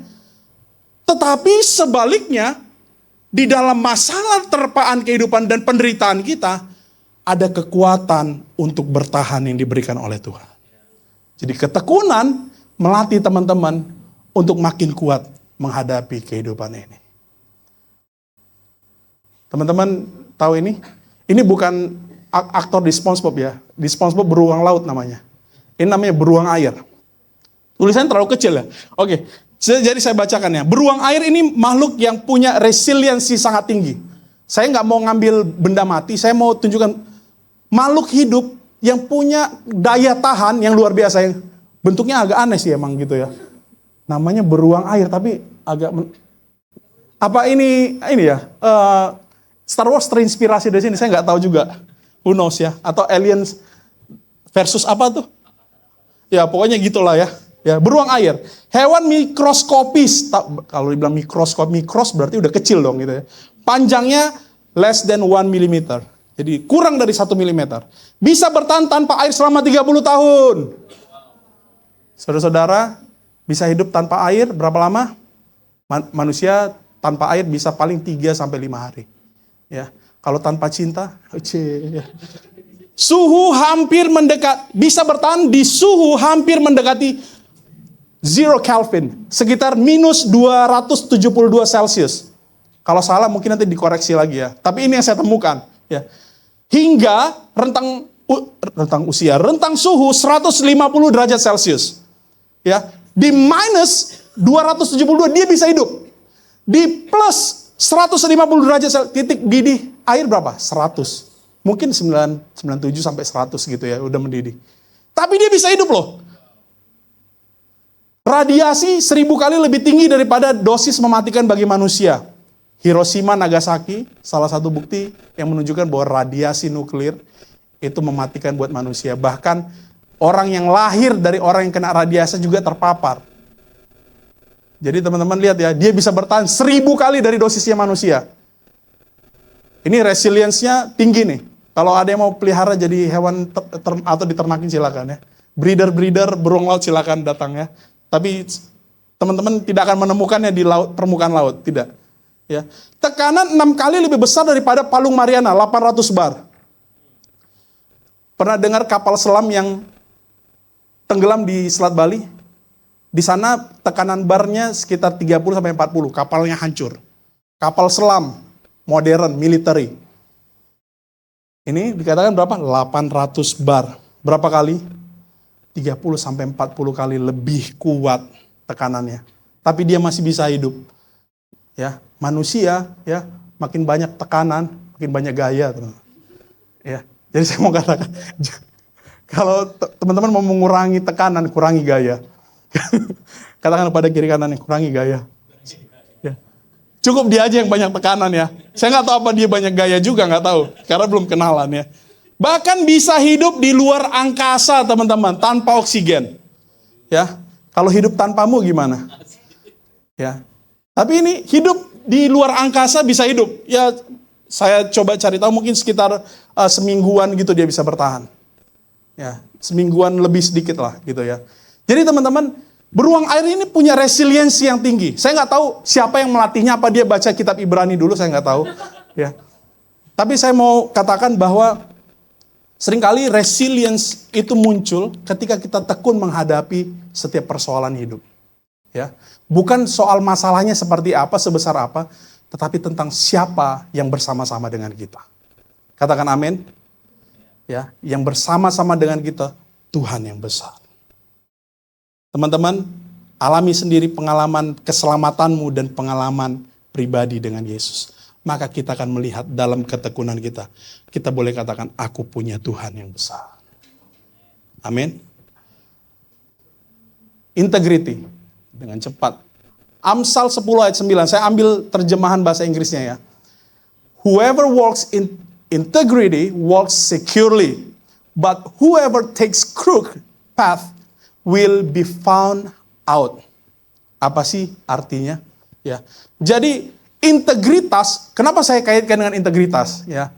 Tetapi sebaliknya, di dalam masalah terpaan kehidupan dan penderitaan kita, ada kekuatan untuk bertahan yang diberikan oleh Tuhan. Jadi ketekunan melatih teman-teman untuk makin kuat menghadapi kehidupan ini. Teman-teman tahu ini? Ini bukan aktor di SpongeBob ya. Di SpongeBob beruang laut namanya. Ini namanya beruang air. Tulisannya terlalu kecil ya. Oke, jadi saya bacakan ya. Beruang air ini makhluk yang punya resiliensi sangat tinggi. Saya nggak mau ngambil benda mati, saya mau tunjukkan makhluk hidup yang punya daya tahan yang luar biasa. Yang bentuknya agak aneh sih emang gitu ya. Namanya beruang air, tapi agak... Apa ini ya? Star Wars terinspirasi dari sini, saya nggak tahu juga. Who knows ya? Atau aliens versus apa tuh? Ya pokoknya gitulah ya. Ya, beruang air. Hewan mikroskopis. Kalau dibilang mikros berarti udah kecil dong gitu ya. Panjangnya less than 1 mm. Jadi kurang dari 1 mm. Bisa bertahan tanpa air selama 30 tahun. Saudara-saudara, bisa hidup tanpa air berapa lama? Manusia tanpa air bisa paling 3 sampai 5 hari. Ya, kalau tanpa cinta, suhu hampir bisa bertahan di suhu hampir mendekati 0 Kelvin, sekitar minus 272 Celcius. Kalau salah mungkin nanti dikoreksi lagi ya. Tapi ini yang saya temukan. Ya, hingga rentang suhu 150 derajat Celcius. Ya, di minus 272 dia bisa hidup. Di plus 150 derajat titik didih air berapa? 100. Mungkin 97 sampai 100 gitu ya, udah mendidih. Tapi dia bisa hidup loh. Radiasi 1000 kali lebih tinggi daripada dosis mematikan bagi manusia. Hiroshima, Nagasaki, salah satu bukti yang menunjukkan bahwa radiasi nuklir itu mematikan buat manusia. Bahkan orang yang lahir dari orang yang kena radiasi juga terpapar. Jadi teman-teman lihat ya, dia bisa bertahan 1000 kali dari dosisnya manusia. Ini resiliensinya tinggi nih. Kalau ada yang mau pelihara jadi hewan atau diternakin silakan ya. Breeder beruang laut silakan datang ya. Tapi teman-teman tidak akan menemukannya di permukaan laut, tidak. Ya. Tekanan 6 kali lebih besar daripada palung Mariana, 800 bar. Pernah dengar kapal selam yang tenggelam di Selat Bali? Di sana tekanan barnya sekitar 30 sampai 40, kapalnya hancur. Kapal selam modern, military. Ini dikatakan berapa? 800 bar. Berapa kali? 30 sampai 40 kali lebih kuat tekanannya. Tapi dia masih bisa hidup. Ya, manusia ya, makin banyak tekanan, makin banyak gaya, teman-teman. Ya. Jadi saya mau katakan kalau teman-teman mau mengurangi tekanan, kurangi gaya. Katakan pada kiri kanan, kurangi gaya. Ya. Cukup dia aja yang banyak tekanan ya. Saya nggak tahu apa dia banyak gaya juga, nggak tahu. Karena belum kenalan ya. Bahkan bisa hidup di luar angkasa teman-teman, tanpa oksigen. Ya, kalau hidup tanpamu gimana? Ya, tapi ini hidup di luar angkasa bisa hidup. Ya, saya coba cari tahu mungkin sekitar semingguan gitu dia bisa bertahan. Ya, semingguan lebih sedikit lah gitu ya. Jadi teman-teman, beruang air ini punya resiliensi yang tinggi. Saya nggak tahu siapa yang melatihnya, apa dia baca kitab Ibrani dulu, saya nggak tahu. Ya, tapi saya mau katakan bahwa seringkali resilience itu muncul ketika kita tekun menghadapi setiap persoalan hidup. Ya, bukan soal masalahnya seperti apa, sebesar apa, tetapi tentang siapa yang bersama-sama dengan kita. Katakan amin. Ya, yang bersama-sama dengan kita, Tuhan yang besar. Teman-teman, alami sendiri pengalaman keselamatanmu dan pengalaman pribadi dengan Yesus. Maka kita akan melihat dalam ketekunan kita. Kita boleh katakan, aku punya Tuhan yang besar. Amin. Integrity. Dengan cepat. Amsal 10 ayat 9. Saya ambil terjemahan bahasa Inggrisnya ya. Whoever walks in integrity walks securely. But whoever takes crooked path will be found out. Apa sih artinya? Ya. Jadi integritas, kenapa saya kaitkan dengan integritas? Ya,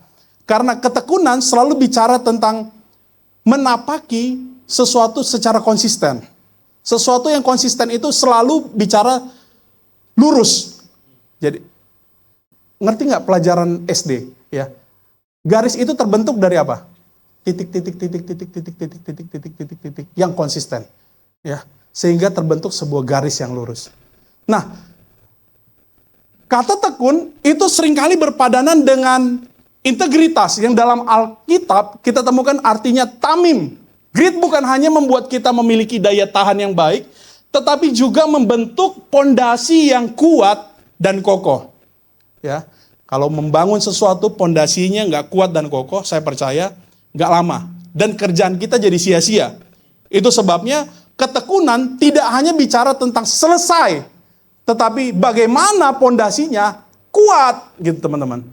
karena ketekunan selalu bicara tentang menapaki sesuatu secara konsisten. Sesuatu yang konsisten itu selalu bicara lurus. Jadi, ngerti nggak pelajaran SD? Ya, garis itu terbentuk dari apa? Titik, titik, titik, titik, titik, titik, titik, titik, titik, titik, yang konsisten. Ya, sehingga terbentuk sebuah garis yang lurus. Nah, kata tekun itu seringkali berpadanan dengan integritas yang dalam Alkitab kita temukan artinya tamim. Grit bukan hanya membuat kita memiliki daya tahan yang baik, tetapi juga membentuk pondasi yang kuat dan kokoh. Ya, kalau membangun sesuatu pondasinya nggak kuat dan kokoh, saya percaya nggak lama dan kerjaan kita jadi sia-sia. Itu sebabnya ketekunan tidak hanya bicara tentang selesai, tetapi bagaimana pondasinya kuat gitu teman-teman.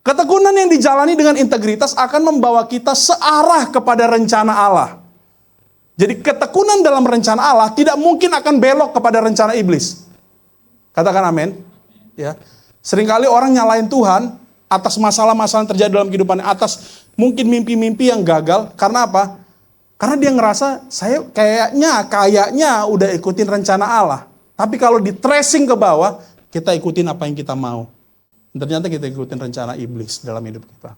Ketekunan yang dijalani dengan integritas akan membawa kita searah kepada rencana Allah. Jadi ketekunan dalam rencana Allah tidak mungkin akan belok kepada rencana iblis. Katakan amin. Ya. Seringkali orang nyalain Tuhan atas masalah-masalah yang terjadi dalam kehidupannya, atas mungkin mimpi-mimpi yang gagal. Karena apa? Karena dia ngerasa saya kayaknya udah ikutin rencana Allah. Tapi kalau di tracing ke bawah, kita ikutin apa yang kita mau. Ternyata kita ikutin rencana iblis dalam hidup kita.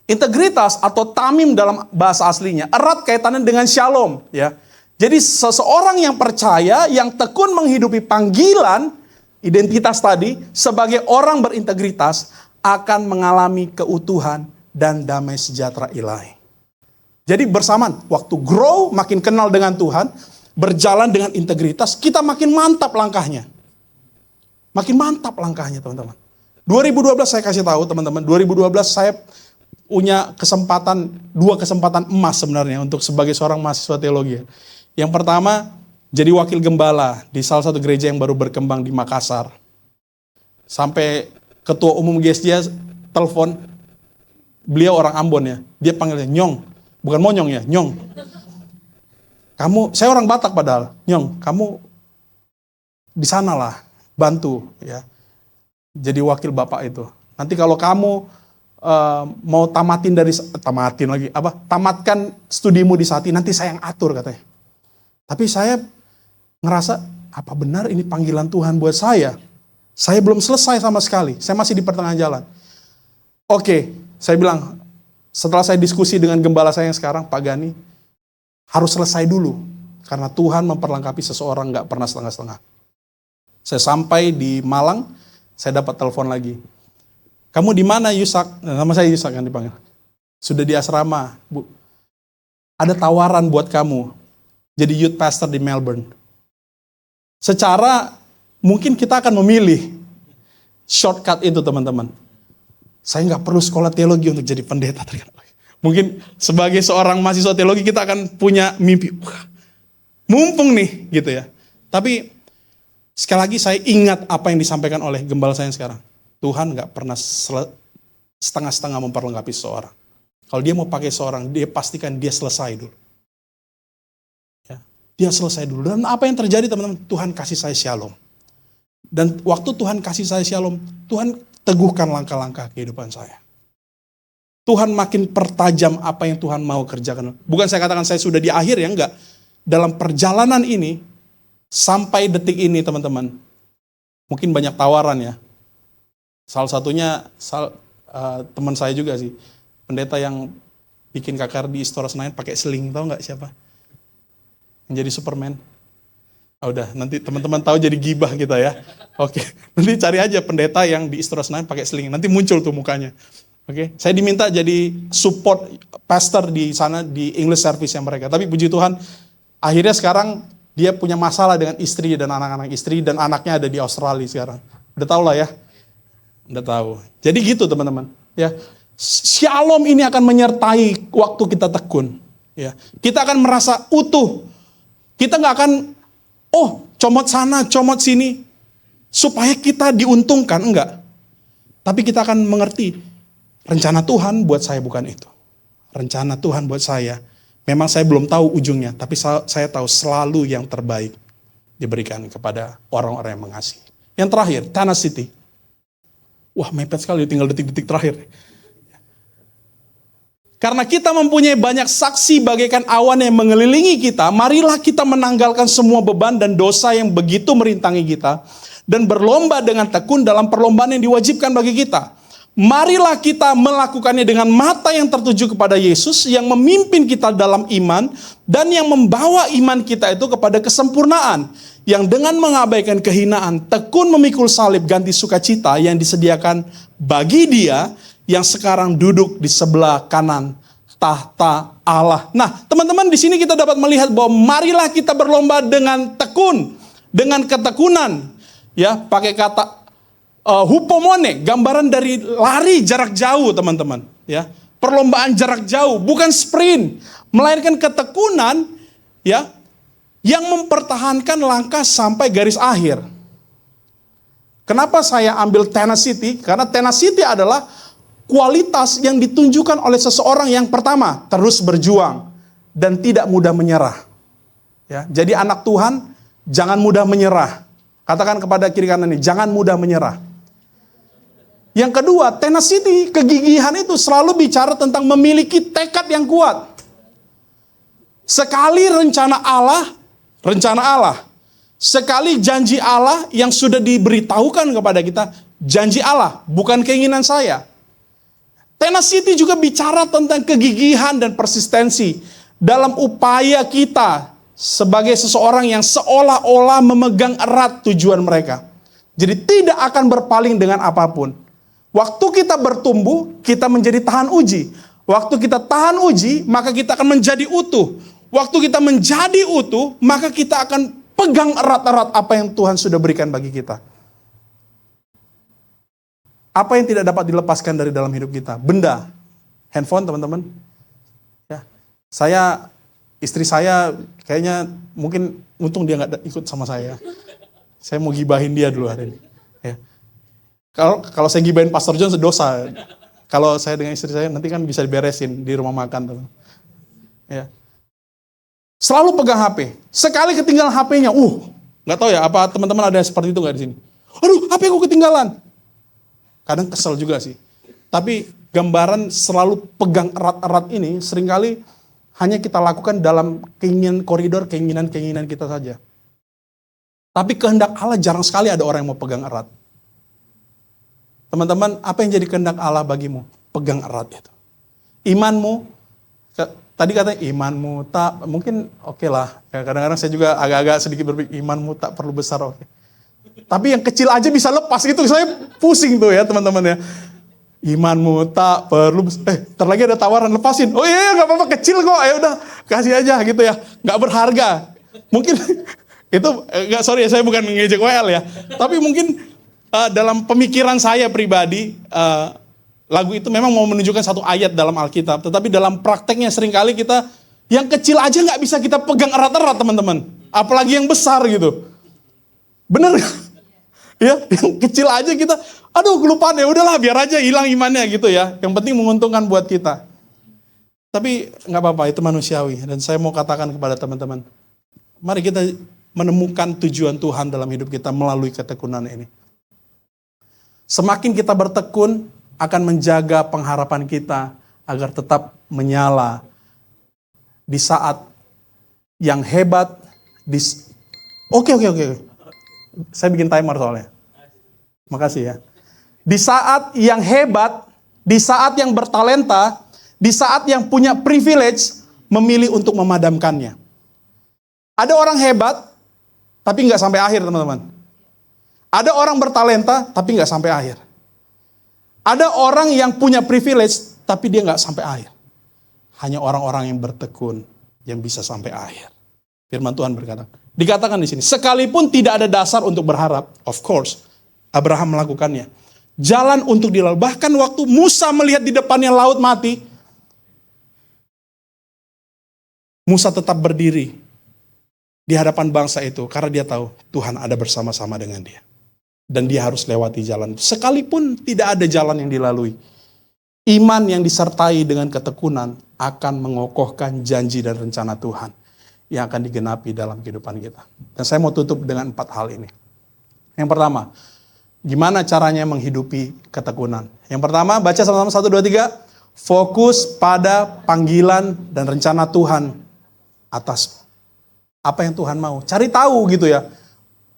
Integritas atau tamim dalam bahasa aslinya erat kaitannya dengan shalom. Ya. Jadi seseorang yang percaya, yang tekun menghidupi panggilan, identitas tadi, sebagai orang berintegritas, akan mengalami keutuhan dan damai sejahtera ilahi. Jadi bersamaan, waktu grow, makin kenal dengan Tuhan, berjalan dengan integritas, kita makin mantap langkahnya. Makin mantap langkahnya teman-teman. 2012 saya kasih tahu teman-teman, 2012 saya punya dua kesempatan emas sebenarnya untuk sebagai seorang mahasiswa teologi. Yang pertama, jadi wakil gembala di salah satu gereja yang baru berkembang di Makassar. Sampai ketua umum GSJ telepon, beliau orang Ambon ya, dia panggilnya Nyong, bukan Monyong ya, Nyong. Saya orang Batak padahal, Nyong, kamu di sanalah bantu ya. Jadi wakil bapak itu. Nanti kalau kamu mau tamatkan studimu di Sati, nanti saya yang atur katanya. Tapi saya ngerasa, apa benar ini panggilan Tuhan buat saya? Saya belum selesai sama sekali, saya masih di pertengahan jalan. Oke, saya bilang, setelah saya diskusi dengan gembala saya yang sekarang, Pak Gani, harus selesai dulu. Karena Tuhan memperlengkapi seseorang gak pernah setengah-setengah. Saya sampai di Malang, saya dapat telepon lagi. Kamu di mana Yusak? Nama saya Yusak kan dipanggil. Sudah di asrama, Bu. Ada tawaran buat kamu. Jadi youth pastor di Melbourne. Secara mungkin kita akan memilih shortcut itu teman-teman. Saya nggak perlu sekolah teologi untuk jadi pendeta. Mungkin sebagai seorang mahasiswa teologi kita akan punya mimpi. Mumpung nih gitu ya. Tapi Sekali lagi saya ingat apa yang disampaikan oleh gembala saya sekarang. Tuhan gak pernah setengah-setengah memperlengkapi seseorang. Kalau dia mau pakai seorang, dia pastikan dia selesai dulu. Ya, dia selesai dulu. Dan apa yang terjadi teman-teman? Tuhan kasih saya shalom. Dan waktu Tuhan kasih saya shalom, Tuhan teguhkan langkah-langkah kehidupan saya. Tuhan makin pertajam apa yang Tuhan mau kerjakan. Bukan saya katakan saya sudah di akhir ya, enggak. Dalam perjalanan ini, sampai detik ini teman-teman, mungkin banyak tawaran ya. Salah satunya teman saya juga sih, pendeta yang bikin KKR di Istora Senayan pakai seling, tahu nggak siapa? Yang jadi Superman. Udah, nanti teman-teman tahu jadi gibah kita ya. Oke, nanti cari aja pendeta yang di Istora Senayan pakai seling, nanti muncul tuh mukanya. Oke, saya diminta jadi support pastor di sana di English service yang mereka. Tapi puji Tuhan, akhirnya sekarang dia punya masalah dengan istri dan anak-anak istri dan anaknya ada di Australia sekarang. Udah tahu lah ya. Udah tahu. Jadi gitu teman-teman, ya. Shalom ini akan menyertai waktu kita tekun, ya. Kita akan merasa utuh. Kita nggak akan comot sana, comot sini supaya kita diuntungkan, enggak. Tapi kita akan mengerti rencana Tuhan buat saya bukan itu. Rencana Tuhan buat saya memang saya belum tahu ujungnya, tapi saya tahu selalu yang terbaik diberikan kepada orang-orang yang mengasihi. Yang terakhir, tenacity. Wah, mepet sekali, tinggal detik-detik terakhir. Karena kita mempunyai banyak saksi bagaikan awan yang mengelilingi kita, marilah kita menanggalkan semua beban dan dosa yang begitu merintangi kita, dan berlomba dengan tekun dalam perlombaan yang diwajibkan bagi kita. Marilah kita melakukannya dengan mata yang tertuju kepada Yesus, yang memimpin kita dalam iman, dan yang membawa iman kita itu kepada kesempurnaan, yang dengan mengabaikan kehinaan, tekun memikul salib ganti sukacita yang disediakan bagi Dia yang sekarang duduk di sebelah kanan tahta Allah. Nah, teman-teman, di sini kita dapat melihat bahwa marilah kita berlomba dengan tekun, dengan ketekunan. Ya, pakai kata hupomone, gambaran dari lari jarak jauh, teman-teman. Ya, perlombaan jarak jauh, bukan sprint, melainkan ketekunan, ya, yang mempertahankan langkah sampai garis akhir. Kenapa saya ambil tenacity? Karena tenacity adalah kualitas yang ditunjukkan oleh seseorang yang pertama, terus berjuang dan tidak mudah menyerah. Ya, jadi anak Tuhan, jangan mudah menyerah. Katakan kepada kiri kanan ini, jangan mudah menyerah. Yang kedua, tenacity, kegigihan itu selalu bicara tentang memiliki tekad yang kuat. Sekali rencana Allah, sekali janji Allah yang sudah diberitahukan kepada kita, janji Allah, bukan keinginan saya. Tenacity juga bicara tentang kegigihan dan persistensi dalam upaya kita sebagai seseorang yang seolah-olah memegang erat tujuan mereka. Jadi tidak akan berpaling dengan apapun. Waktu kita bertumbuh, kita menjadi tahan uji. Waktu kita tahan uji, maka kita akan menjadi utuh. Waktu kita menjadi utuh, maka kita akan pegang erat-erat apa yang Tuhan sudah berikan bagi kita. Apa yang tidak dapat dilepaskan dari dalam hidup kita? Benda, handphone teman-teman. Ya, istri saya kayaknya mungkin untung dia nggak ikut sama saya. Saya mau gibahin dia dulu hari ini. Ya. Kalau saya gibahin Pastor John sedosa. Kalau saya dengan istri saya nanti kan bisa diberesin di rumah makan, teman. Ya. Selalu pegang HP. Sekali ketinggalan HP-nya, nggak tahu ya apa teman-teman ada seperti itu nggak di sini? Aduh, HP ku ketinggalan. Kadang kesel juga sih. Tapi gambaran selalu pegang erat-erat ini seringkali hanya kita lakukan dalam koridor keinginan kita saja. Tapi kehendak Allah jarang sekali ada orang yang mau pegang erat. Teman-teman, apa yang jadi kehendak Allah bagimu? Pegang erat itu. Imanmu, tadi katanya imanmu tak, mungkin oke lah. Kadang-kadang saya juga agak-agak sedikit berpikir, imanmu tak perlu besar, oke. Tapi yang kecil aja bisa lepas gitu, saya pusing tuh ya teman-teman ya. Imanmu tak perlu, terlagi ada tawaran lepasin. Oh iya gak apa-apa, kecil kok, ya udah kasih aja gitu ya. Gak berharga. Mungkin itu, sorry ya saya bukan ngejek WL ya. Tapi mungkin dalam pemikiran saya pribadi, lagu itu memang mau menunjukkan satu ayat dalam Alkitab. Tetapi dalam prakteknya seringkali kita, yang kecil aja gak bisa kita pegang erat-erat teman-teman. Apalagi yang besar gitu. Bener nggak? Ya, yang kecil aja kita, aduh kelupaan ya udahlah biar aja hilang imannya gitu ya. Yang penting menguntungkan buat kita. Tapi nggak apa-apa, itu manusiawi. Dan saya mau katakan kepada teman-teman, mari kita menemukan tujuan Tuhan dalam hidup kita melalui ketekunan ini. Semakin kita bertekun akan menjaga pengharapan kita agar tetap menyala di saat yang hebat. Oke. Saya bikin timer soalnya. Makasih ya. Di saat yang hebat, di saat yang bertalenta, di saat yang punya privilege, memilih untuk memadamkannya. Ada orang hebat, tapi nggak sampai akhir teman-teman. Ada orang bertalenta, tapi nggak sampai akhir. Ada orang yang punya privilege, tapi dia nggak sampai akhir. Hanya orang-orang yang bertekun yang bisa sampai akhir. Firman Tuhan berkata, dikatakan di sini, sekalipun tidak ada dasar untuk berharap, of course, Abraham melakukannya. Jalan untuk dilalui. Bahkan waktu Musa melihat di depannya laut mati, Musa tetap berdiri di hadapan bangsa itu karena dia tahu Tuhan ada bersama-sama dengan dia. Dan dia harus lewati jalan. Sekalipun tidak ada jalan yang dilalui, iman yang disertai dengan ketekunan akan mengokohkan janji dan rencana Tuhan yang akan digenapi dalam kehidupan kita. Dan saya mau tutup dengan 4 hal ini. Yang pertama, gimana caranya menghidupi ketekunan? Yang pertama, baca sama-sama 1, 2, 3. Fokus pada panggilan dan rencana Tuhan atas apa yang Tuhan mau. Cari tahu gitu ya.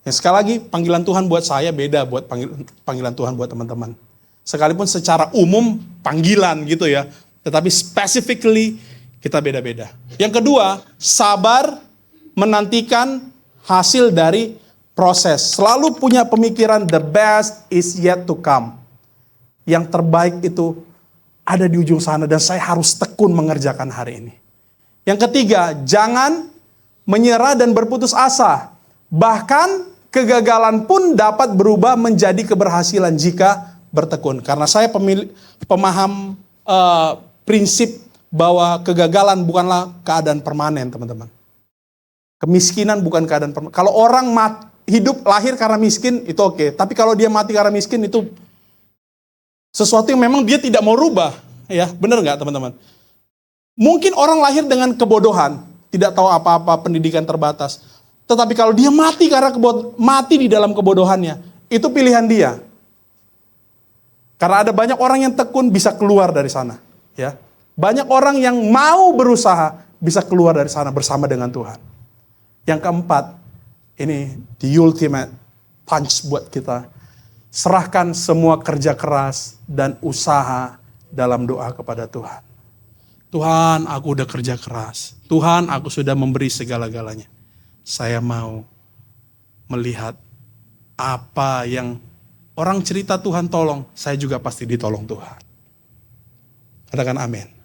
Ya, sekali lagi, panggilan Tuhan buat saya beda buat panggilan Tuhan buat teman-teman. Sekalipun secara umum panggilan gitu ya. Tetapi specifically kita beda-beda. Yang kedua, sabar menantikan hasil dari proses. Selalu punya pemikiran the best is yet to come. Yang terbaik itu ada di ujung sana dan saya harus tekun mengerjakan hari ini. Yang ketiga, jangan menyerah dan berputus asa. Bahkan kegagalan pun dapat berubah menjadi keberhasilan jika bertekun. Karena saya pemaham prinsip bahwa kegagalan bukanlah keadaan permanen, teman-teman. Kemiskinan bukan keadaan permanen. Kalau orang hidup lahir karena miskin, itu oke. Tapi kalau dia mati karena miskin, itu sesuatu yang memang dia tidak mau rubah. Ya, benar nggak teman-teman? Mungkin orang lahir dengan kebodohan, tidak tahu apa-apa, pendidikan terbatas. Tetapi kalau dia mati karena mati di dalam kebodohannya, itu pilihan dia. Karena ada banyak orang yang tekun bisa keluar dari sana. Ya. Banyak orang yang mau berusaha bisa keluar dari sana bersama dengan Tuhan. Yang keempat, ini the ultimate punch buat kita. Serahkan semua kerja keras dan usaha dalam doa kepada Tuhan. Tuhan, aku udah kerja keras. Tuhan, aku sudah memberi segala-galanya. Saya mau melihat apa yang orang cerita Tuhan tolong, saya juga pasti ditolong Tuhan. Katakan amin.